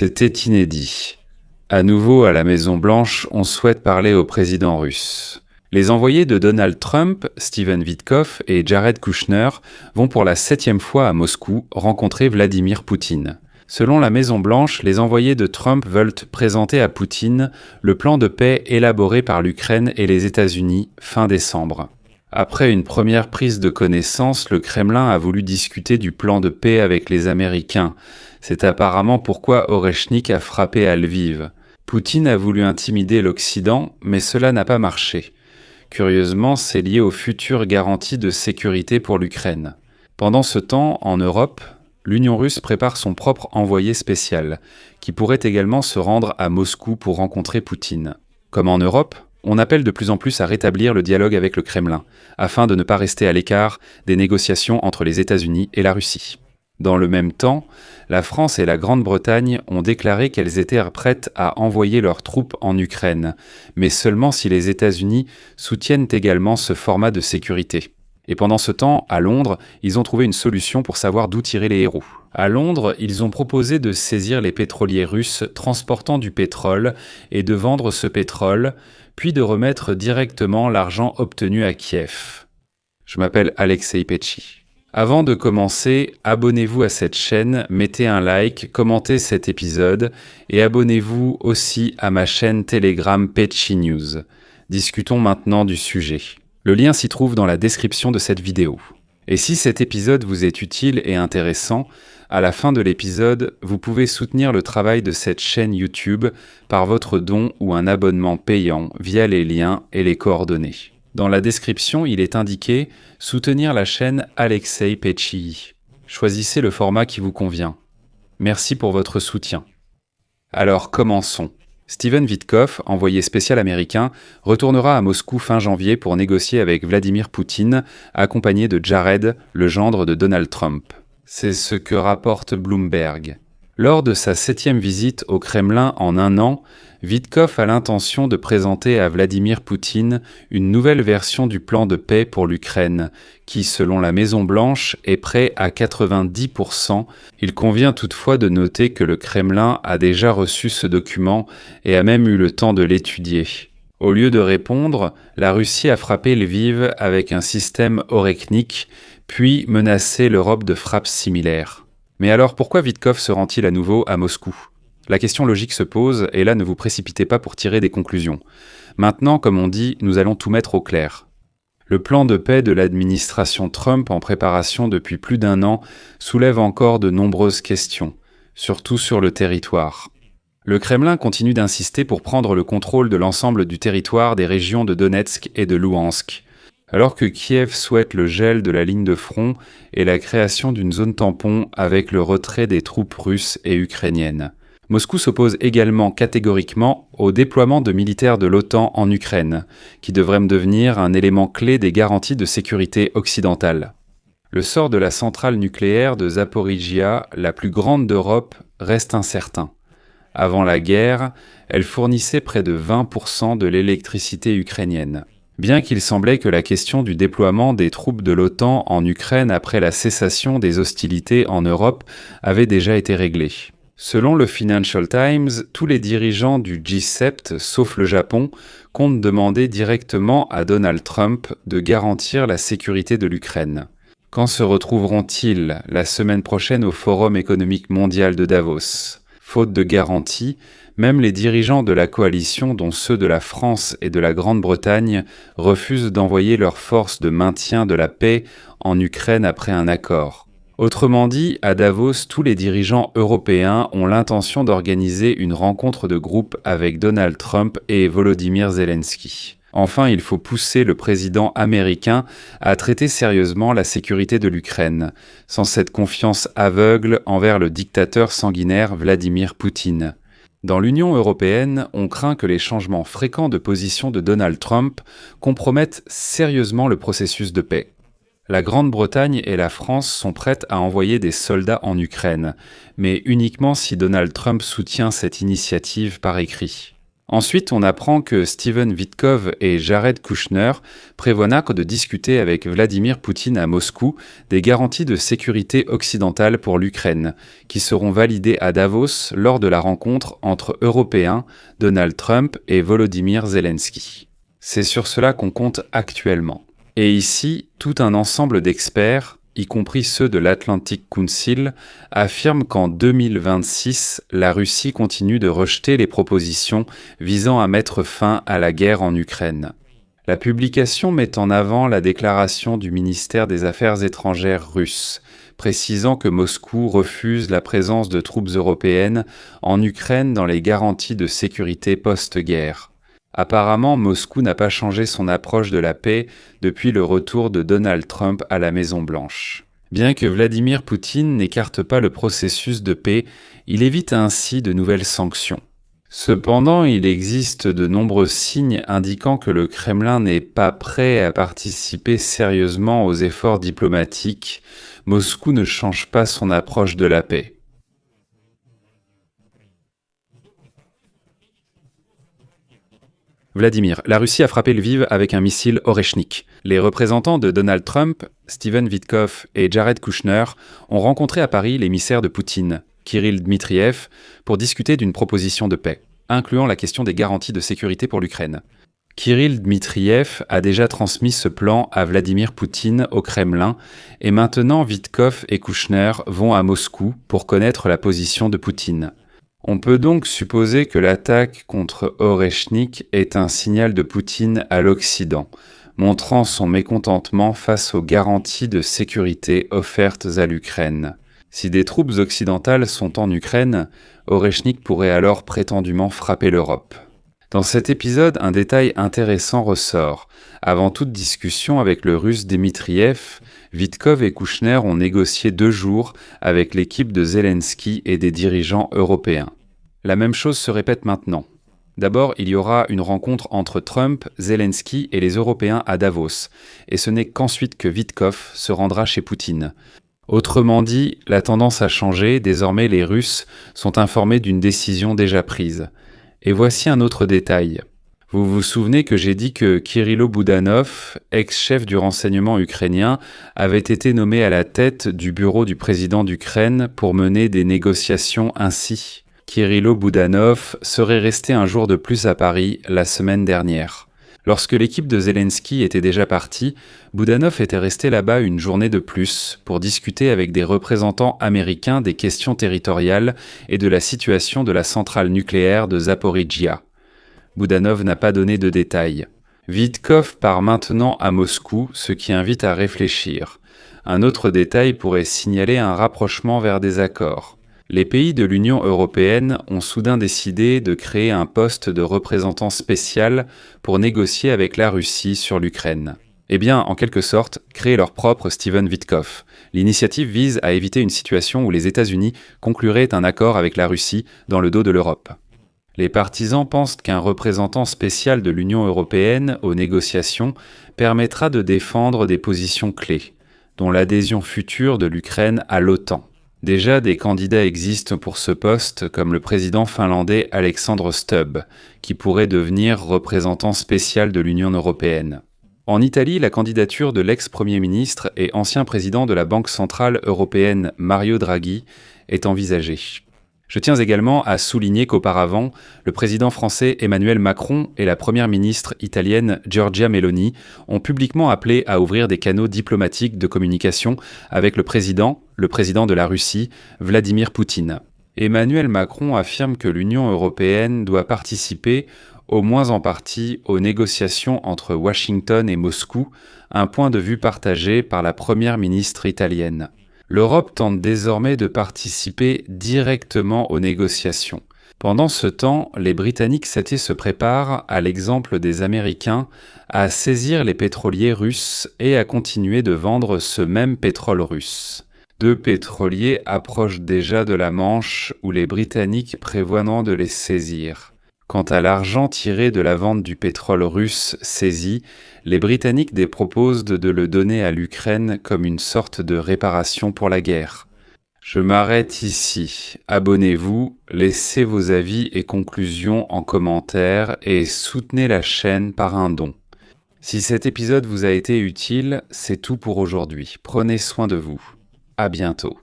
C'était inédit. À nouveau, à la Maison-Blanche, on souhaite parler au président russe. Les envoyés de Donald Trump, Steven Witkoff et Jared Kushner, vont pour la 7e fois à Moscou rencontrer Vladimir Poutine. Selon la Maison-Blanche, les envoyés de Trump veulent présenter à Poutine le plan de paix élaboré par l'Ukraine et les États-Unis fin décembre. Après une première prise de connaissance, le Kremlin a voulu discuter du plan de paix avec les Américains. C'est apparemment pourquoi Oreshnik a frappé à Lviv. Poutine a voulu intimider l'Occident, mais cela n'a pas marché. Curieusement, c'est lié aux futures garanties de sécurité pour l'Ukraine. Pendant ce temps, en Europe, l'Union russe prépare son propre envoyé spécial, qui pourrait également se rendre à Moscou pour rencontrer Poutine. Comme en Europe, on appelle de plus en plus à rétablir le dialogue avec le Kremlin, afin de ne pas rester à l'écart des négociations entre les États-Unis et la Russie. Dans le même temps, la France et la Grande-Bretagne ont déclaré qu'elles étaient prêtes à envoyer leurs troupes en Ukraine, mais seulement si les États-Unis soutiennent également ce format de sécurité. Et pendant ce temps, à Londres, ils ont trouvé une solution pour savoir d'où tirer les héros. À Londres, ils ont proposé de saisir les pétroliers russes transportant du pétrole et de vendre ce pétrole, puis de remettre directement l'argent obtenu à Kiev. Je m'appelle Alexei Petchy. Avant de commencer, abonnez-vous à cette chaîne, mettez un like, commentez cet épisode et abonnez-vous aussi à ma chaîne Telegram Petchy News. Discutons maintenant du sujet. Le lien s'y trouve dans la description de cette vidéo. Et si cet épisode vous est utile et intéressant, à la fin de l'épisode, vous pouvez soutenir le travail de cette chaîne YouTube par votre don ou un abonnement payant via les liens et les coordonnées. Dans la description, il est indiqué « Soutenir la chaîne Alexei Petchy ». Choisissez le format qui vous convient. Merci pour votre soutien. Alors commençons. Steven Witkoff, envoyé spécial américain, retournera à Moscou fin janvier pour négocier avec Vladimir Poutine, accompagné de Jared, le gendre de Donald Trump. C'est ce que rapporte Bloomberg. Lors de sa 7e visite au Kremlin en un an, Witkoff a l'intention de présenter à Vladimir Poutine une nouvelle version du plan de paix pour l'Ukraine, qui, selon la Maison-Blanche, est prêt à 90%. Il convient toutefois de noter que le Kremlin a déjà reçu ce document et a même eu le temps de l'étudier. Au lieu de répondre, la Russie a frappé Lviv avec un système Oreshnik, puis menacé l'Europe de frappes similaires. Mais alors pourquoi Witkoff se rend-il à nouveau à Moscou ? La question logique se pose, et là ne vous précipitez pas pour tirer des conclusions. Maintenant, comme on dit, nous allons tout mettre au clair. Le plan de paix de l'administration Trump en préparation depuis plus d'un an soulève encore de nombreuses questions, surtout sur le territoire. Le Kremlin continue d'insister pour prendre le contrôle de l'ensemble du territoire des régions de Donetsk et de Louhansk, alors que Kiev souhaite le gel de la ligne de front et la création d'une zone tampon avec le retrait des troupes russes et ukrainiennes. Moscou s'oppose également catégoriquement au déploiement de militaires de l'OTAN en Ukraine, qui devrait devenir un élément clé des garanties de sécurité occidentales. Le sort de la centrale nucléaire de Zaporijia, la plus grande d'Europe, reste incertain. Avant la guerre, elle fournissait près de 20% de l'électricité ukrainienne. Bien qu'il semblait que la question du déploiement des troupes de l'OTAN en Ukraine après la cessation des hostilités en Europe avait déjà été réglée. Selon le Financial Times, tous les dirigeants du G7, sauf le Japon, comptent demander directement à Donald Trump de garantir la sécurité de l'Ukraine. Quand se retrouveront-ils la semaine prochaine au Forum économique mondial de Davos ? Faute de garantie, même les dirigeants de la coalition, dont ceux de la France et de la Grande-Bretagne, refusent d'envoyer leurs forces de maintien de la paix en Ukraine après un accord. Autrement dit, à Davos, tous les dirigeants européens ont l'intention d'organiser une rencontre de groupe avec Donald Trump et Volodymyr Zelensky. Enfin, il faut pousser le président américain à traiter sérieusement la sécurité de l'Ukraine, sans cette confiance aveugle envers le dictateur sanguinaire Vladimir Poutine. Dans l'Union européenne, on craint que les changements fréquents de position de Donald Trump compromettent sérieusement le processus de paix. La Grande-Bretagne et la France sont prêtes à envoyer des soldats en Ukraine, mais uniquement si Donald Trump soutient cette initiative par écrit. Ensuite, on apprend que Steven Vitkov et Jared Kushner prévoient de discuter avec Vladimir Poutine à Moscou des garanties de sécurité occidentale pour l'Ukraine, qui seront validées à Davos lors de la rencontre entre Européens, Donald Trump et Volodymyr Zelensky. C'est sur cela qu'on compte actuellement. Et ici, tout un ensemble d'experts, y compris ceux de l'Atlantic Council, affirment qu'en 2026, la Russie continue de rejeter les propositions visant à mettre fin à la guerre en Ukraine. La publication met en avant la déclaration du ministère des Affaires étrangères russe, précisant que Moscou refuse la présence de troupes européennes en Ukraine dans les garanties de sécurité post-guerre. Apparemment, Moscou n'a pas changé son approche de la paix depuis le retour de Donald Trump à la Maison-Blanche. Bien que Vladimir Poutine n'écarte pas le processus de paix, il évite ainsi de nouvelles sanctions. Cependant, il existe de nombreux signes indiquant que le Kremlin n'est pas prêt à participer sérieusement aux efforts diplomatiques. Moscou ne change pas son approche de la paix. Vladimir, la Russie a frappé Lviv avec un missile Oreshnik. Les représentants de Donald Trump, Steven Vitkov et Jared Kushner ont rencontré à Paris l'émissaire de Poutine, Kirill Dmitriev, pour discuter d'une proposition de paix, incluant la question des garanties de sécurité pour l'Ukraine. Kirill Dmitriev a déjà transmis ce plan à Vladimir Poutine au Kremlin et maintenant Vitkov et Kushner vont à Moscou pour connaître la position de Poutine. On peut donc supposer que l'attaque contre Oreshnik est un signal de Poutine à l'Occident, montrant son mécontentement face aux garanties de sécurité offertes à l'Ukraine. Si des troupes occidentales sont en Ukraine, Oreshnik pourrait alors prétendument frapper l'Europe. Dans cet épisode, un détail intéressant ressort. Avant toute discussion avec le russe Dmitriev, Vitkov et Kushner ont négocié 2 jours avec l'équipe de Zelensky et des dirigeants européens. La même chose se répète maintenant. D'abord, il y aura une rencontre entre Trump, Zelensky et les Européens à Davos, et ce n'est qu'ensuite que Vitkov se rendra chez Poutine. Autrement dit, la tendance a changé, désormais les Russes sont informés d'une décision déjà prise. Et voici un autre détail. Vous vous souvenez que j'ai dit que Kirylo Boudanov, ex-chef du renseignement ukrainien, avait été nommé à la tête du bureau du président d'Ukraine pour mener des négociations ainsi. Kirylo Boudanov serait resté un jour de plus à Paris la semaine dernière. Lorsque l'équipe de Zelensky était déjà partie, Boudanov était resté là-bas une journée de plus pour discuter avec des représentants américains des questions territoriales et de la situation de la centrale nucléaire de Zaporijia. Boudanov n'a pas donné de détails. Vitkov part maintenant à Moscou, ce qui invite à réfléchir. Un autre détail pourrait signaler un rapprochement vers des accords. Les pays de l'Union européenne ont soudain décidé de créer un poste de représentant spécial pour négocier avec la Russie sur l'Ukraine. Eh bien, en quelque sorte, créer leur propre Steven Vitkov. L'initiative vise à éviter une situation où les États-Unis concluraient un accord avec la Russie dans le dos de l'Europe. Les partisans pensent qu'un représentant spécial de l'Union européenne aux négociations permettra de défendre des positions clés, dont l'adhésion future de l'Ukraine à l'OTAN. Déjà, des candidats existent pour ce poste, comme le président finlandais Alexandre Stubb, qui pourrait devenir représentant spécial de l'Union européenne. En Italie, la candidature de l'ex-premier ministre et ancien président de la Banque centrale européenne Mario Draghi est envisagée. Je tiens également à souligner qu'auparavant, le président français Emmanuel Macron et la première ministre italienne Giorgia Meloni ont publiquement appelé à ouvrir des canaux diplomatiques de communication avec le président de la Russie, Vladimir Poutine. Emmanuel Macron affirme que l'Union européenne doit participer, au moins en partie, aux négociations entre Washington et Moscou, un point de vue partagé par la première ministre italienne. L'Europe tente désormais de participer directement aux négociations. Pendant ce temps, les Britanniques se préparent, à l'exemple des Américains, à saisir les pétroliers russes et à continuer de vendre ce même pétrole russe. 2 pétroliers approchent déjà de la Manche où les Britanniques prévoient de les saisir. Quant à l'argent tiré de la vente du pétrole russe saisi, les Britanniques proposent de le donner à l'Ukraine comme une sorte de réparation pour la guerre. Je m'arrête ici. Abonnez-vous, laissez vos avis et conclusions en commentaire et soutenez la chaîne par un don. Si cet épisode vous a été utile, c'est tout pour aujourd'hui. Prenez soin de vous. À bientôt.